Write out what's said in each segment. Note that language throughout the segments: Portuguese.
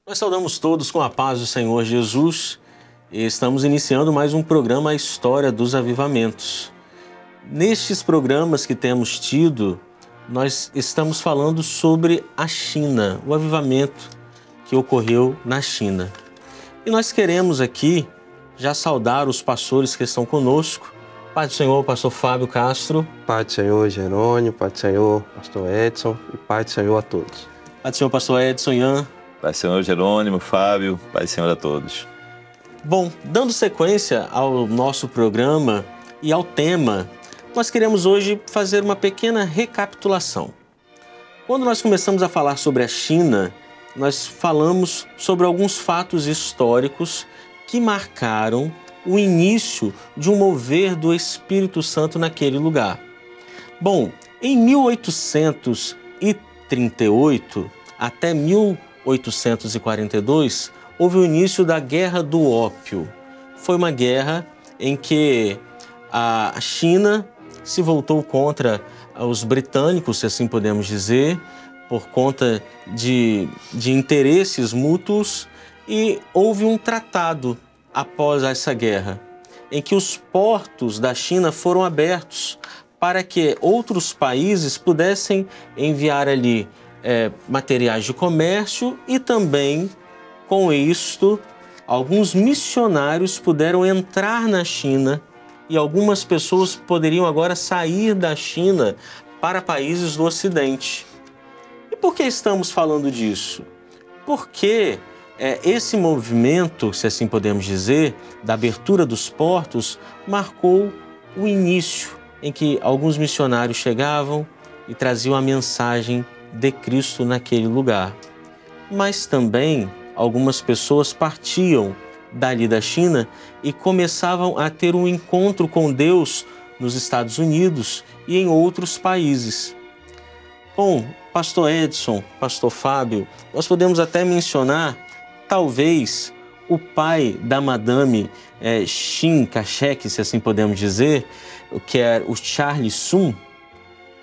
Nós saudamos todos com a paz do Senhor Jesus e estamos iniciando mais um programa A História dos Avivamentos. Nestes programas que temos tido, nós estamos falando sobre a China, o avivamento que ocorreu na China. E nós queremos aqui já saudar os pastores que estão conosco. Pai do Senhor, pastor Fábio Castro. Pai do Senhor, Jerônimo. Pai do Senhor, pastor Edson. E Pai do Senhor a todos. Pai do Senhor, pastor Edson, Ian. Pai do Senhor, Jerônimo, Fábio. Pai do Senhor a todos. Bom, dando sequência ao nosso programa e ao tema, nós queremos hoje fazer uma pequena recapitulação. Quando nós começamos a falar sobre a China, nós falamos sobre alguns fatos históricos que marcaram o início de um mover do Espírito Santo naquele lugar. Bom, em 1838 até 1842, houve o início da Guerra do Ópio. Foi uma guerra em que a China se voltou contra os britânicos, se assim podemos dizer, por conta de interesses mútuos, e houve um tratado após essa guerra, em que os portos da China foram abertos para que outros países pudessem enviar ali materiais de comércio e também, com isto, alguns missionários puderam entrar na China e algumas pessoas poderiam agora sair da China para países do Ocidente. E por que estamos falando disso? Porque esse movimento, se assim podemos dizer, da abertura dos portos, marcou o início em que alguns missionários chegavam e traziam a mensagem de Cristo naquele lugar. Mas também algumas pessoas partiam dali da China e começavam a ter um encontro com Deus nos Estados Unidos e em outros países. Bom, pastor Edson, pastor Fábio, nós podemos até mencionar talvez o pai da Madame Chiang Kai-shek, se assim podemos dizer, que é o Charles Sun.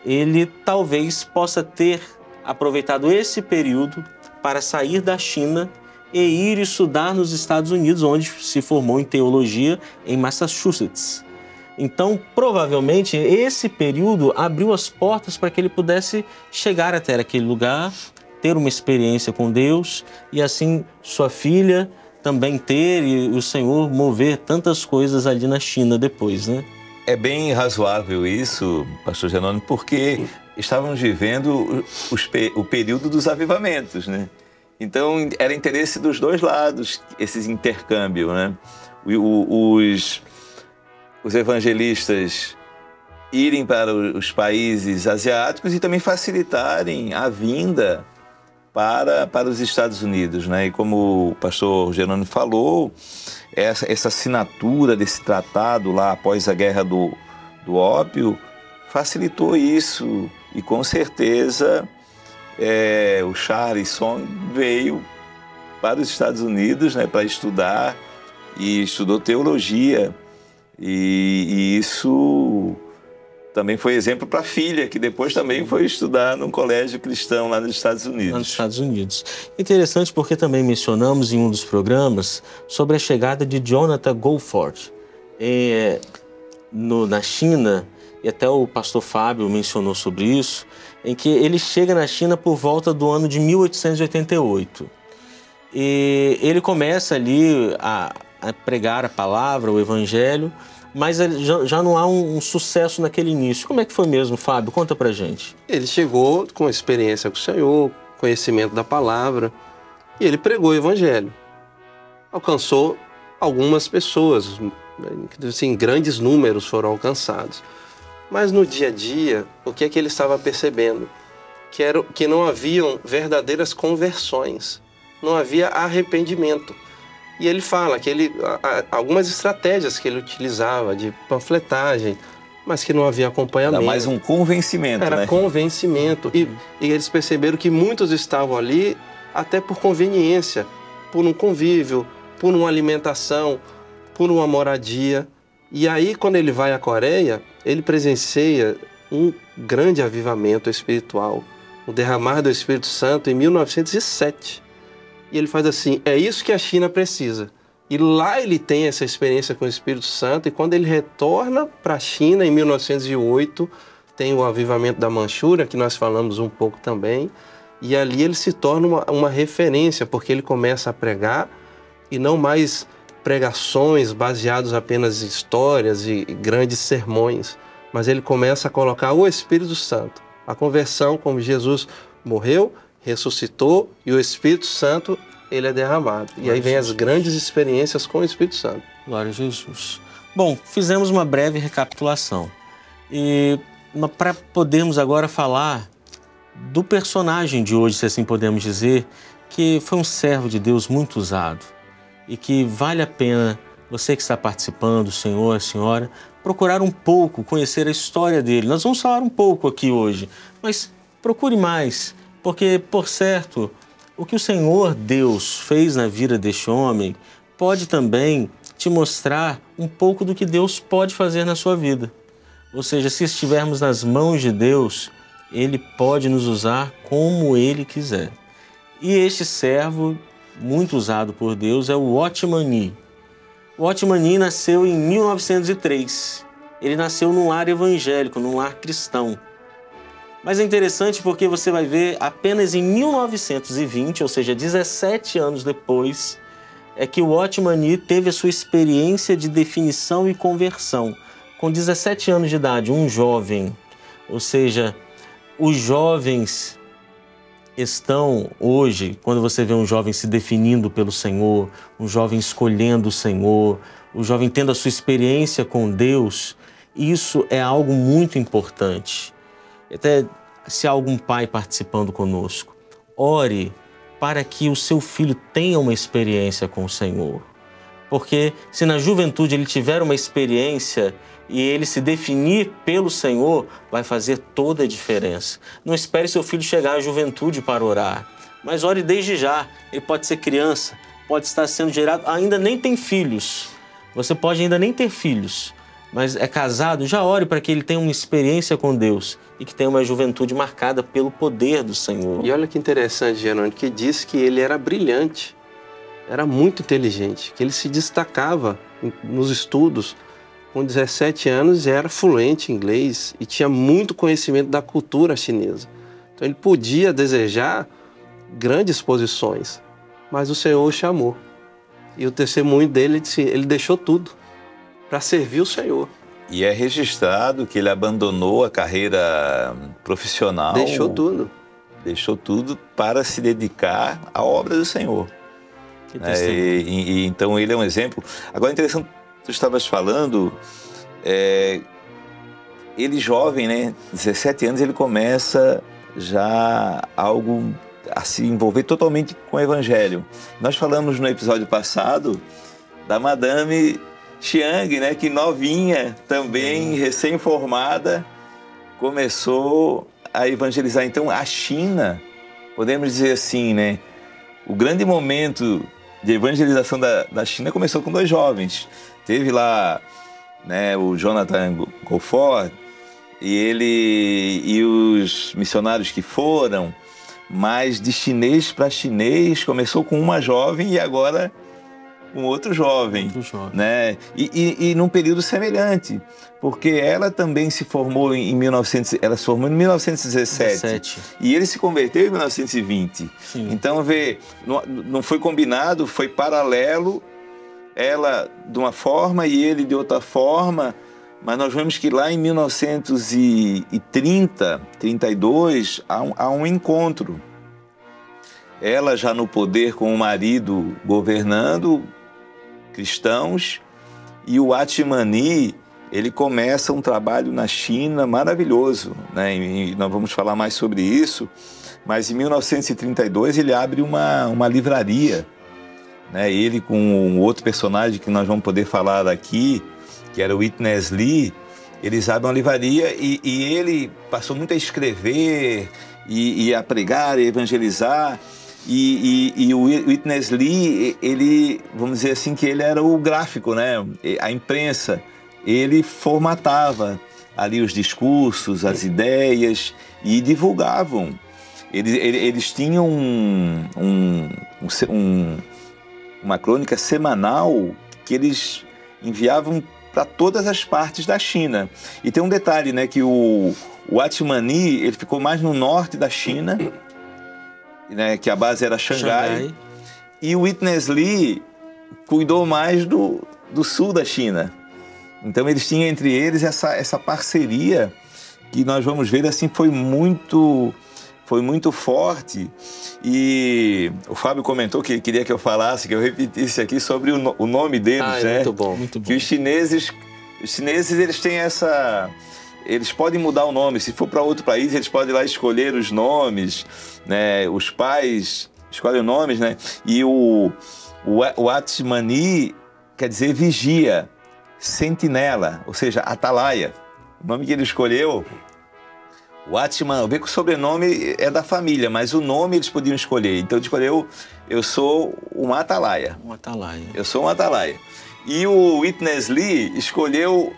Ele talvez possa ter aproveitado esse período para sair da China e ir estudar nos Estados Unidos, onde se formou em teologia em Massachusetts. Então, provavelmente, esse período abriu as portas para que ele pudesse chegar até aquele lugar, ter uma experiência com Deus e assim sua filha também ter e o Senhor mover tantas coisas ali na China depois, né? É bem razoável isso, pastor Jerônimo, porque estávamos vivendo o período dos avivamentos, né? Então, era interesse dos dois lados, esses intercâmbios, né? Os evangelistas irem para os países asiáticos e também facilitarem a vinda para os Estados Unidos, né? E como o pastor Jerônimo falou, essa assinatura desse tratado lá após a Guerra do Ópio facilitou isso e com certeza o Charles Sun veio para os Estados Unidos, né, para estudar e estudou teologia e isso também foi exemplo para a filha, que depois também foi estudar num colégio cristão lá nos Estados Unidos. Lá nos Estados Unidos. Interessante porque também mencionamos em um dos programas sobre a chegada de Jonathan Goforth na China, e até o pastor Fábio mencionou sobre isso, em que ele chega na China por volta do ano de 1888. E ele começa ali a pregar a palavra, o evangelho, mas já não há um sucesso naquele início. Como é que foi mesmo, Fábio? Conta pra gente. Ele chegou com experiência com o Senhor, conhecimento da palavra, e ele pregou o evangelho. Alcançou algumas pessoas, assim, grandes números foram alcançados. Mas no dia a dia, o que é que ele estava percebendo? Que não haviam verdadeiras conversões, não havia arrependimento. E ele fala que algumas estratégias que ele utilizava de panfletagem, mas que não havia acompanhamento. Era mais um convencimento, Era convencimento. E eles perceberam que muitos estavam ali até por conveniência, por um convívio, por uma alimentação, por uma moradia. E aí, quando ele vai à Coreia, ele presencia um grande avivamento espiritual, o derramar do Espírito Santo em 1907. e ele faz assim, é isso que a China precisa. E lá ele tem essa experiência com o Espírito Santo, e quando ele retorna para a China, em 1908, tem o avivamento da Manchúria, que nós falamos um pouco também, e ali ele se torna uma referência, porque ele começa a pregar, e não mais pregações baseadas apenas em histórias e grandes sermões, mas ele começa a colocar o Espírito Santo. A conversão, como Jesus morreu, ressuscitou, e o Espírito Santo, ele é derramado. E aí vem as grandes experiências com o Espírito Santo. Glória a Jesus. Bom, fizemos uma breve recapitulação. E para podermos agora falar do personagem de hoje, se assim podemos dizer, que foi um servo de Deus muito usado e que vale a pena, você que está participando, o senhor, a senhora, procurar um pouco, conhecer a história dele. Nós vamos falar um pouco aqui hoje, mas procure mais, porque, por certo, o que o Senhor Deus fez na vida deste homem pode também te mostrar um pouco do que Deus pode fazer na sua vida. Ou seja, se estivermos nas mãos de Deus, Ele pode nos usar como Ele quiser. E este servo, muito usado por Deus, é o Watchman Nee. O Watchman Nee nasceu em 1903. Ele nasceu num lar evangélico, num lar cristão. Mas é interessante porque você vai ver apenas em 1920, ou seja, 17 anos depois, é que o Watchman Nee teve a sua experiência de definição e conversão. Com 17 anos de idade, um jovem, ou seja, os jovens estão hoje, quando você vê um jovem se definindo pelo Senhor, um jovem escolhendo o Senhor, o jovem tendo a sua experiência com Deus, isso é algo muito importante. Até se há algum pai participando conosco, ore para que o seu filho tenha uma experiência com o Senhor. Porque se na juventude ele tiver uma experiência e ele se definir pelo Senhor, vai fazer toda a diferença. Não espere seu filho chegar à juventude para orar, mas ore desde já. Ele pode ser criança, pode estar sendo gerado, ainda nem tem filhos. Você pode ainda nem ter filhos, mas é casado, já ore para que ele tenha uma experiência com Deus e que tenha uma juventude marcada pelo poder do Senhor. E olha que interessante, Jerônimo, que diz que ele era brilhante, era muito inteligente, que ele se destacava nos estudos. Com 17 anos era fluente em inglês e tinha muito conhecimento da cultura chinesa. Então ele podia desejar grandes posições, mas o Senhor o chamou. E o testemunho dele, ele deixou tudo para servir o Senhor. E é registrado que ele abandonou a carreira profissional. Deixou tudo. Deixou tudo para se dedicar à obra do Senhor. Então ele é um exemplo. Agora, interessante, tu estavas falando, ele jovem, né, 17 anos, ele começa já algo a se envolver totalmente com o Evangelho. Nós falamos no episódio passado da Madame Chiang, né, que novinha, também recém-formada, começou a evangelizar. Então a China, podemos dizer assim, né, o grande momento de evangelização da China começou com 2 jovens. Teve lá, né, o Jonathan Goforth e os missionários que foram, mas de chinês para chinês começou com uma jovem e agora com outro jovem, né? E num período semelhante, porque ela também se formou ela se formou em 1917 e ele se converteu em 1920. Sim. Então, não foi combinado, foi paralelo, ela de uma forma e ele de outra forma, mas nós vemos que lá em 1930, 32, há um encontro. Ela já no poder com o marido governando, cristãos, e o Watchman Nee, ele começa um trabalho na China maravilhoso, né? E nós vamos falar mais sobre isso, mas em 1932 ele abre uma livraria, né? Ele com um outro personagem que nós vamos poder falar aqui, que era o Witness Lee, eles abrem uma livraria e ele passou muito a escrever e a pregar, e evangelizar. E o Witness Lee, ele, vamos dizer assim, que ele era o gráfico, né? A imprensa, ele formatava ali os discursos, as ideias e divulgavam. Eles tinham uma crônica semanal que eles enviavam para todas as partes da China. E tem um detalhe, né, que o Watmani, ele ficou mais no norte da China, né, que a base era Xangai. E o Witness Lee cuidou mais do sul da China. Então eles tinham entre eles essa parceria que nós vamos ver, assim, foi muito forte. E o Fábio comentou que queria que eu falasse, que eu repetisse aqui sobre o nome deles, né? Muito bom, muito bom. Que os chineses eles têm essa... Eles podem mudar o nome. Se for para outro país, eles podem ir lá escolher os nomes, né? Os pais escolhem os nomes, né? E o Watmani quer dizer vigia, sentinela, ou seja, atalaia. O nome que ele escolheu, Watman, eu vejo que o sobrenome é da família, mas o nome eles podiam escolher. Então ele escolheu, eu sou um atalaia. Um atalaia. Eu sou um atalaia. E o Witness Lee escolheu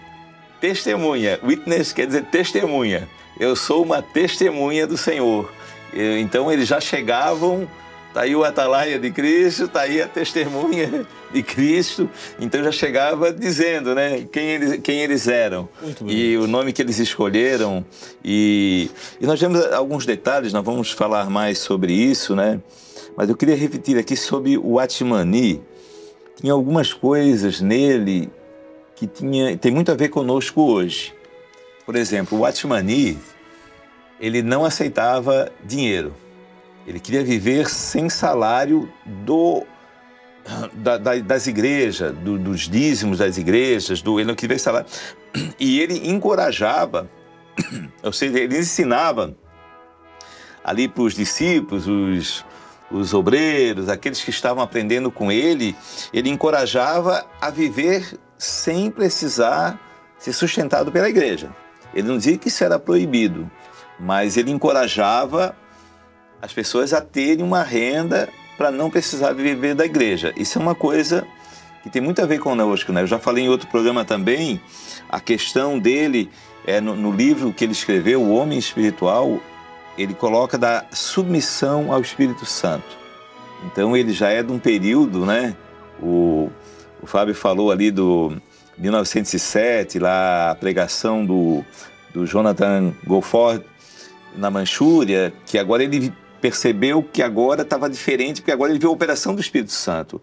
testemunha. Witness quer dizer testemunha. Eu sou uma testemunha do Senhor. Então eles já chegavam, tá aí o atalaia de Cristo, tá aí a testemunha de Cristo. Então já chegava dizendo, né, quem eles eram. E o nome que eles escolheram. E nós vemos alguns detalhes, nós vamos falar mais sobre isso, né? Mas eu queria repetir aqui sobre o Watmani. Tinha algumas coisas nele que tem muito a ver conosco hoje. Por exemplo, o Watmani, ele não aceitava dinheiro. Ele queria viver sem salário das igrejas, dos dízimos das igrejas, ele não queria salário. E ele encorajava, ou seja, ele ensinava ali para os discípulos, os obreiros, aqueles que estavam aprendendo com ele encorajava a viver sem precisar ser sustentado pela igreja. Ele não dizia que isso era proibido, mas ele encorajava as pessoas a terem uma renda para não precisar viver da igreja. Isso é uma coisa que tem muito a ver conosco, né? Eu já falei em outro programa também, a questão dele, no livro que ele escreveu, O Homem Espiritual, ele coloca da submissão ao Espírito Santo. Então ele já é de um período, né? O Fábio falou ali do 1907, lá a pregação do Jonathan Goforth na Manchúria, que agora ele percebeu que agora estava diferente, porque agora ele viu a operação do Espírito Santo.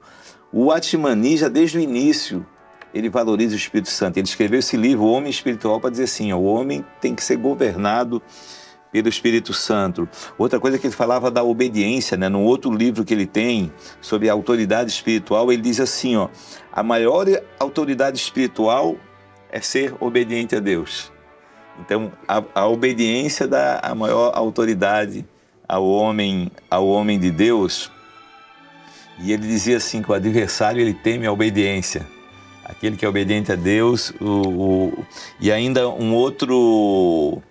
O Watmani, já desde o início, ele valoriza o Espírito Santo. Ele escreveu esse livro, O Homem Espiritual, para dizer assim, o homem tem que ser governado pelo Espírito Santo. Outra coisa que ele falava da obediência, né? No outro livro que ele tem sobre a autoridade espiritual, ele diz assim, ó, a maior autoridade espiritual é ser obediente a Deus. Então, a obediência dá a maior autoridade ao homem de Deus. E ele dizia assim que o adversário, ele teme a obediência. Aquele que é obediente a Deus. E ainda um outro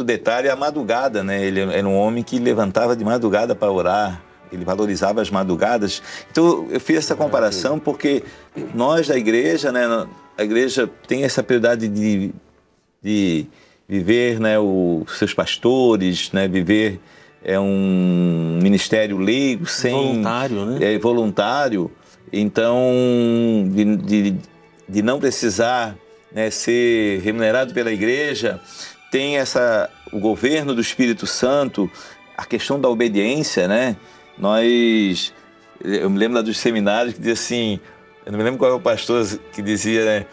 detalhe é a madrugada, né? Ele era um homem que levantava de madrugada para orar. Ele valorizava as madrugadas. Então eu fiz essa comparação porque nós da igreja, né? A igreja tem essa prioridade de viver, né, os seus pastores, né, viver um ministério leigo, sem voluntário, né? Voluntário. Então, de não precisar, né, ser remunerado pela igreja, tem o governo do Espírito Santo, a questão da obediência, né? Eu me lembro lá dos seminários que dizia assim, eu não me lembro qual é o pastor que dizia, né,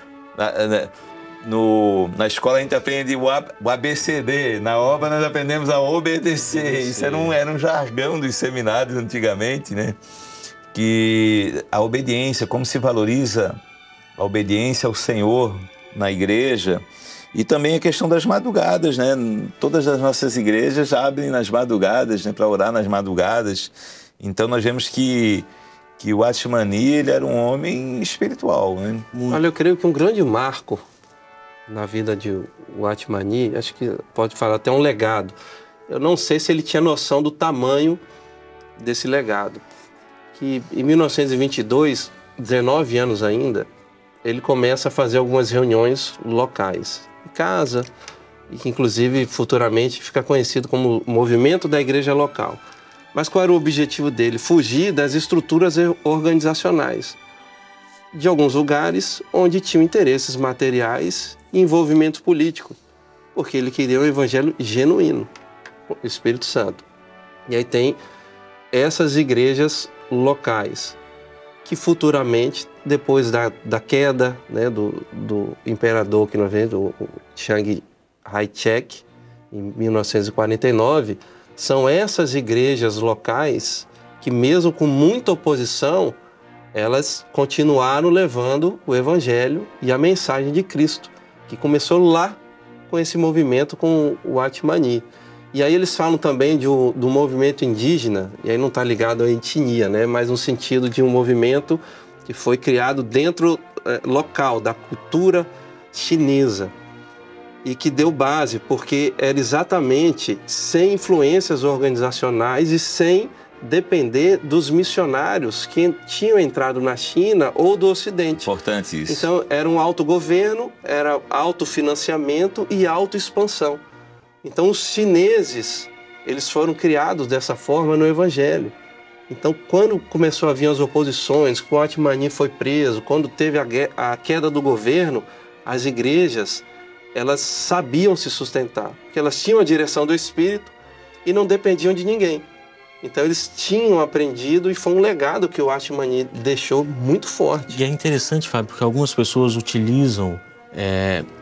na escola a gente aprende o ABCD, na obra nós aprendemos a obedecer. Isso era um jargão dos seminários antigamente, né? Que a obediência, como se valoriza a obediência ao Senhor na igreja. E também a questão das madrugadas, né? Todas as nossas igrejas abrem nas madrugadas, né? Para orar nas madrugadas. Então nós vemos que o Watmani, ele era um homem espiritual, né? Olha, eu creio que um grande marco na vida de Watmani, acho que pode falar até um legado. Eu não sei se ele tinha noção do tamanho desse legado. Que em 1922, 19 anos ainda, ele começa a fazer algumas reuniões locais. Em casa, e que inclusive futuramente fica conhecido como movimento da igreja local. Mas qual era o objetivo dele? Fugir das estruturas organizacionais de alguns lugares onde tinham interesses materiais e envolvimento político, porque ele queria um evangelho genuíno, o Espírito Santo. E aí tem essas igrejas locais, que futuramente, depois da queda, né, do imperador que nós vemos, do Chiang Kai-shek, em 1949, são essas igrejas locais que, mesmo com muita oposição, elas continuaram levando o evangelho e a mensagem de Cristo, que começou lá com esse movimento, com o Watmani. E aí eles falam também do movimento indígena, e aí não está ligado à etnia, né? Mas no sentido de um movimento que foi criado dentro local, da cultura chinesa, e que deu base, porque era exatamente sem influências organizacionais e sem depender dos missionários que tinham entrado na China ou do Ocidente. Importante isso. Então era um autogoverno, era autofinanciamento e autoexpansão. Então os chineses, eles foram criados dessa forma no Evangelho. Então quando começou a vir as oposições, quando Watmani foi preso, quando teve a queda do governo, as igrejas, elas sabiam se sustentar, porque elas tinham a direção do Espírito e não dependiam de ninguém. Então eles tinham aprendido e foi um legado que o Watmani deixou muito forte. E é interessante, Fábio, porque algumas pessoas utilizam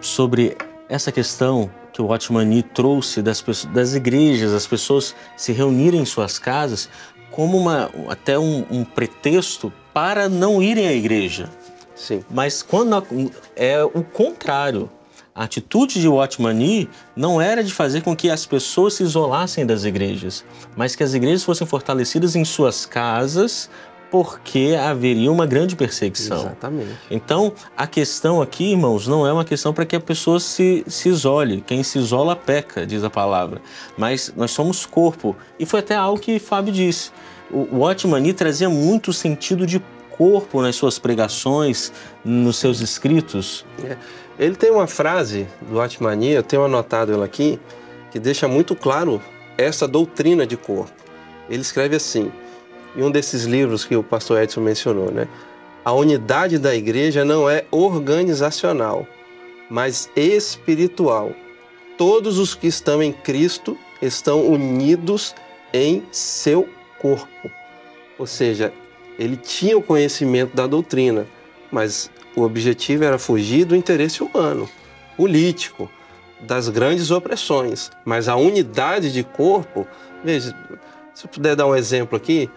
sobre essa questão que o Watmani trouxe das igrejas, as pessoas se reunirem em suas casas, como até um pretexto para não irem à igreja. Sim. Mas quando é o contrário. A atitude de Watmani não era de fazer com que as pessoas se isolassem das igrejas, mas que as igrejas fossem fortalecidas em suas casas, porque haveria uma grande perseguição. Exatamente. Então, a questão aqui, irmãos, não é uma questão para que a pessoa se isole. Quem se isola peca, diz a palavra. Mas nós somos corpo. E foi até algo que Fábio disse. O Watmani trazia muito sentido de corpo nas suas pregações, nos seus escritos. Ele tem uma frase do Watmani, eu tenho anotado ela aqui, que deixa muito claro essa doutrina de corpo. Ele escreve assim, em um desses livros que o pastor Edson mencionou, né? A unidade da igreja não é organizacional, mas espiritual. Todos os que estão em Cristo estão unidos em seu corpo. Ou seja, ele tinha o conhecimento da doutrina, mas o objetivo era fugir do interesse humano, político, das grandes opressões. Mas a unidade de corpo, veja, se eu puder dar um exemplo aqui,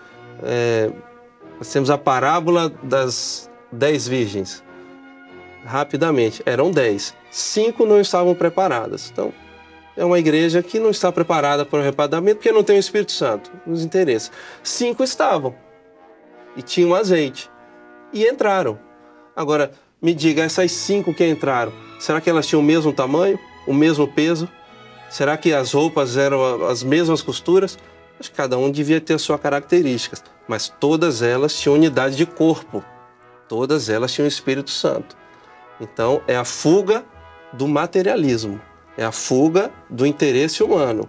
nós temos a parábola das 10 virgens. Rapidamente, eram 10. 5 não estavam preparadas. Então, é uma igreja que não está preparada para o arrebatamento porque não tem o Espírito Santo, nos interessa. 5 estavam e tinham azeite e entraram. Agora, me diga, essas 5 que entraram, será que elas tinham o mesmo tamanho, o mesmo peso? Será que as roupas eram as mesmas costuras? Acho que cada um devia ter as suas características, mas todas elas tinham unidade de corpo, todas elas tinham o Espírito Santo. Então, é a fuga do materialismo, é a fuga do interesse humano,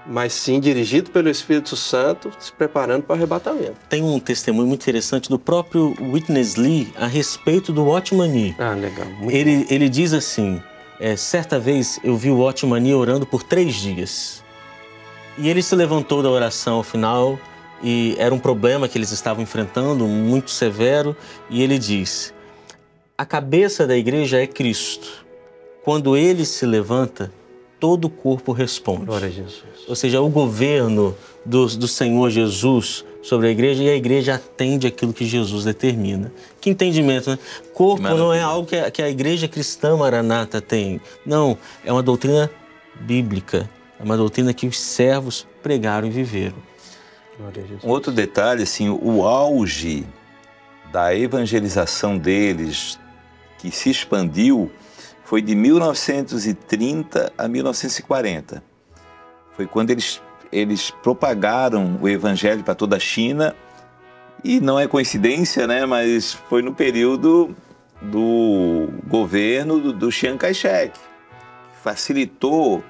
mas sim dirigido pelo Espírito Santo, se preparando para o arrebatamento. Tem um testemunho muito interessante do próprio Witness Lee a respeito do Watmani. Ah, legal. Ele diz assim, certa vez eu vi o Watmani orando por 3 dias. E ele se levantou da oração ao final, e era um problema que eles estavam enfrentando, muito severo, e ele diz, a cabeça da igreja é Cristo. Quando ele se levanta, todo o corpo responde. Glória a Jesus. Ou seja, o governo do Senhor Jesus sobre a igreja, e a igreja atende aquilo que Jesus determina. Que entendimento, né? Corpo não é algo que a igreja cristã Maranata tem. Não, é uma doutrina bíblica. É uma doutrina que os servos pregaram e viveram. Glória a Jesus. Um outro detalhe, assim, o auge da evangelização deles, que se expandiu, foi de 1930 a 1940. Foi quando eles propagaram o evangelho para toda a China, e não é coincidência, né? Mas foi no período do governo do Chiang Kai-shek. facilitou,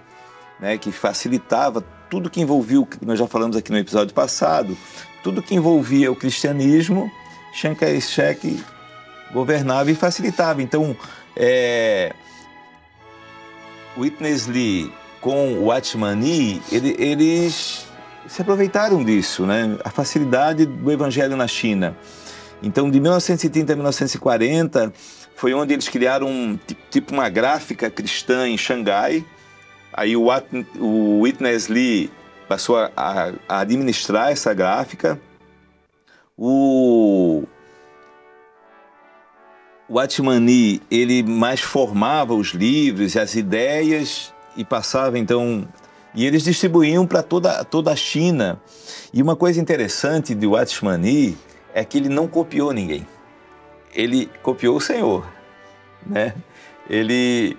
né, que facilitava tudo que envolvia, nós já falamos aqui no episódio passado, tudo que envolvia o cristianismo, Chiang Kai-shek governava e facilitava. Então, Witness Lee com o Watchman Nee, eles se aproveitaram disso, né? A facilidade do evangelho na China. Então, de 1930 a 1940, foi onde eles criaram tipo uma gráfica cristã em Xangai. Aí o Witness Lee passou a administrar essa gráfica. O Watchman Nee, ele mais formava os livros e as ideias e passava, então... E eles distribuíam para toda a China. E uma coisa interessante de Watchman Nee é que ele não copiou ninguém. Ele copiou o Senhor, né? Ele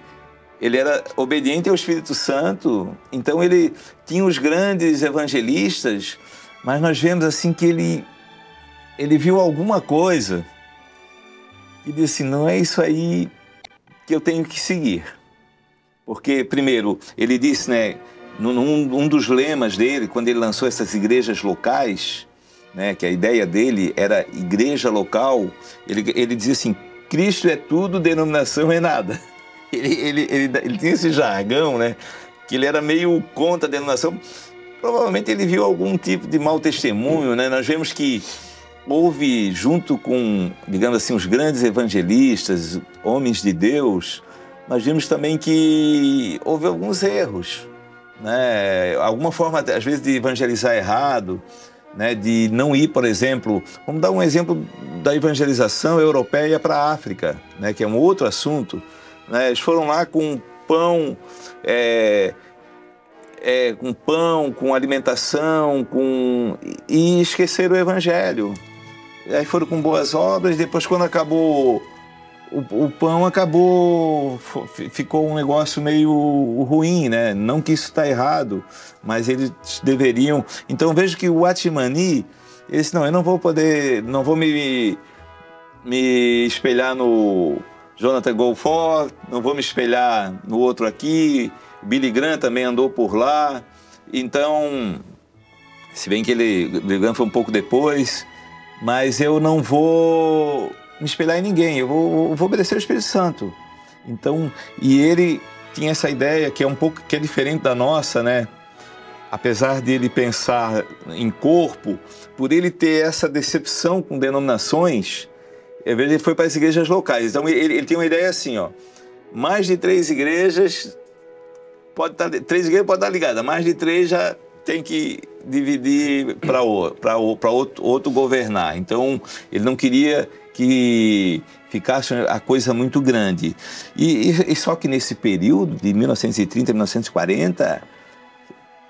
era obediente ao Espírito Santo, então ele tinha os grandes evangelistas, mas nós vemos assim que ele viu alguma coisa e disse, não é isso aí que eu tenho que seguir. Porque, primeiro, ele disse, né, um dos lemas dele, quando ele lançou essas igrejas locais, né, que a ideia dele era igreja local, ele dizia assim, Cristo é tudo, denominação é nada. Ele tinha esse jargão, né, que ele era meio contra a denominação. Provavelmente ele viu algum tipo de mau testemunho, né? Nós vemos que houve, junto com, digamos assim, os grandes evangelistas, homens de Deus, nós vimos também que houve alguns erros, né? Alguma forma, às vezes, de evangelizar errado, né? De não ir, por exemplo... Vamos dar um exemplo da evangelização europeia para a África, né? Que é um outro assunto, né? Eles foram lá com pão, com alimentação, e esqueceram o evangelho. E aí foram com boas obras, depois quando acabou o pão, ficou um negócio meio ruim, né? Não que isso está errado, mas eles deveriam... Então vejo que o Watchman Nee, ele disse, não, eu não vou me espelhar no Jonathan Goforth, não vou me espelhar no outro aqui, Billy Graham também andou por lá, então, se bem que Billy Graham foi um pouco depois, mas eu não vou me espelhar em ninguém, eu vou obedecer ao Espírito Santo. Então, e ele tinha essa ideia que é diferente da nossa, né? Apesar de ele pensar em corpo, por ele ter essa decepção com denominações, ele foi para as igrejas locais. Então, ele tinha uma ideia assim, ó, mais de 3 igrejas, três igrejas podem estar ligadas, mais de 3 já tem que dividir para outro governar. Então, ele não queria que ficasse a coisa muito grande. E só que nesse período, de 1930 a 1940,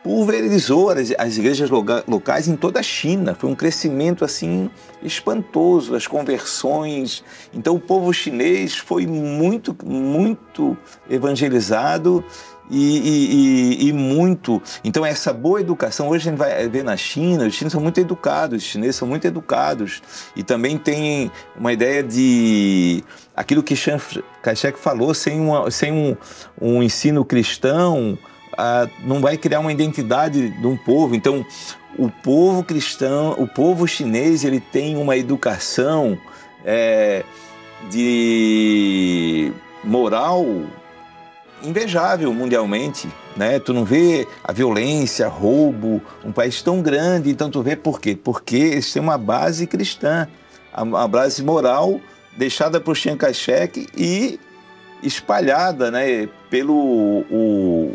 pulverizou as igrejas locais em toda a China. Foi um crescimento assim espantoso, as conversões. Então o povo chinês foi muito, muito evangelizado e muito... Então essa boa educação, hoje a gente vai ver na China, os chineses são muito educados, e também tem uma ideia de aquilo que Chiang Kai-shek falou, sem um ensino cristão, não vai criar uma identidade de um povo. Então o povo cristão, o povo chinês, ele tem uma educação de moral invejável mundialmente, né? Tu não vê a violência, roubo, um país tão grande, então tu vê por quê? Porque eles têm uma base cristã, a base moral deixada por Chiang Kai-shek e espalhada, né, pelo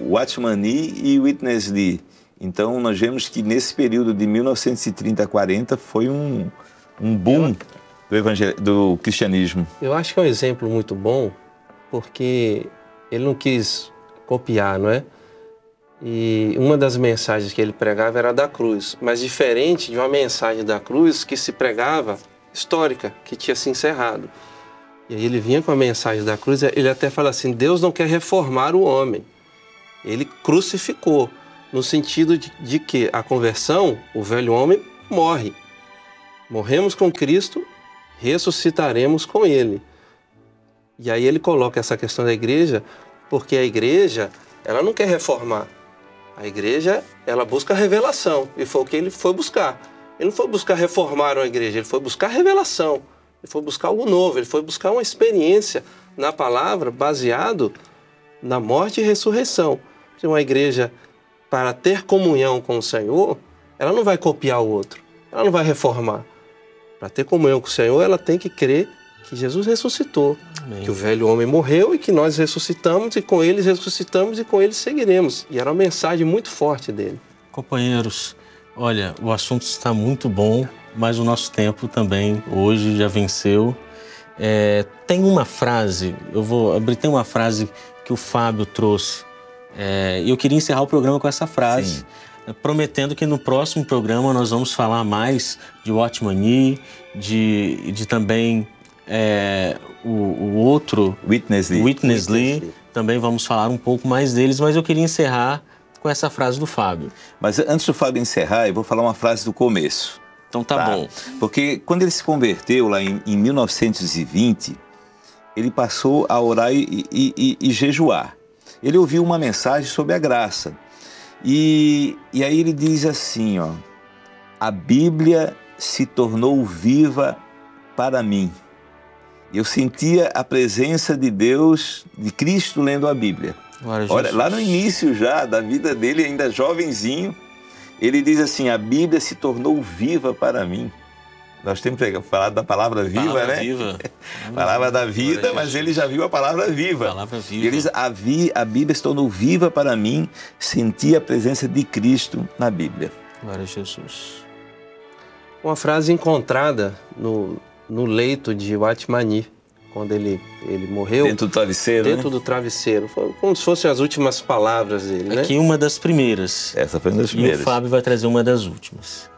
Watchman Nee e Witness Lee. Então nós vemos que nesse período de 1930 a 40 foi um boom do cristianismo. Eu acho que é um exemplo muito bom, porque ele não quis copiar, não é? E uma das mensagens que ele pregava era da cruz, mas diferente de uma mensagem da cruz que se pregava histórica, que tinha se encerrado. E aí ele vinha com a mensagem da cruz, ele até fala assim, Deus não quer reformar o homem. Ele crucificou, no sentido de que a conversão, o velho homem morre. Morremos com Cristo, ressuscitaremos com Ele. E aí ele coloca essa questão da igreja Porque a igreja, ela não quer reformar. A igreja, ela busca revelação. E foi o que ele foi buscar. Ele não foi buscar reformar a igreja, ele foi buscar revelação. Ele foi buscar algo novo, ele foi buscar uma experiência na palavra baseado na morte e ressurreição. Uma igreja, para ter comunhão com o Senhor, ela não vai copiar o outro, ela não vai reformar. Para ter comunhão com o Senhor, ela tem que crer que Jesus ressuscitou, Amém. que o velho homem morreu e que nós ressuscitamos e com ele ressuscitamos e com ele seguiremos. E era uma mensagem muito forte dele. Companheiros, olha, o assunto está muito bom, mas o nosso tempo também hoje já venceu. Tem uma frase, eu vou abrir, tem uma frase que o Fábio trouxe. E eu queria encerrar o programa com essa frase, prometendo que no próximo programa nós vamos falar mais de Watchman Nee, de também o outro, Witness Lee. Também vamos falar um pouco mais deles, mas eu queria encerrar com essa frase do Fábio. Mas antes do Fábio encerrar, eu vou falar uma frase do começo. Então tá bom. Porque quando ele se converteu lá em 1920, ele passou a orar e jejuar. Ele ouviu uma mensagem sobre a graça. E aí ele diz assim, ó, a Bíblia se tornou viva para mim. Eu sentia a presença de Deus, de Cristo lendo a Bíblia. Olha, lá no início já da vida dele, ainda jovenzinho, ele diz assim, a Bíblia se tornou viva para mim. Nós temos falado da palavra viva, palavra né? Viva. Palavra da vida, mas ele já viu a palavra viva. Palavra viva. E ele diz, a Bíblia se tornou viva para mim, senti a presença de Cristo na Bíblia. Glória a Jesus. Uma frase encontrada no leito de Watchman Nee, quando ele morreu. Dentro do travesseiro, Dentro né? do travesseiro. Foi como se fossem as últimas palavras dele, né? Aqui uma das primeiras. Essa foi uma das E primeiras. o Fábio vai trazer uma das últimas.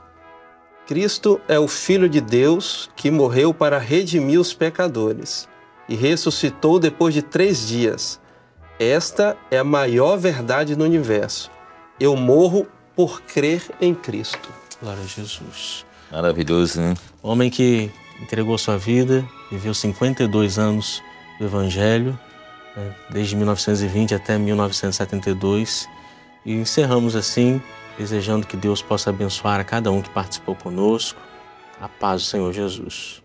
Cristo é o Filho de Deus que morreu para redimir os pecadores e ressuscitou depois de 3 dias. Esta é a maior verdade no universo. Eu morro por crer em Cristo. Glória a Jesus. Maravilhoso, né? Homem que entregou sua vida, viveu 52 anos do Evangelho, né, desde 1920 até 1972. E encerramos assim, desejando que Deus possa abençoar a cada um que participou conosco. A paz do Senhor Jesus.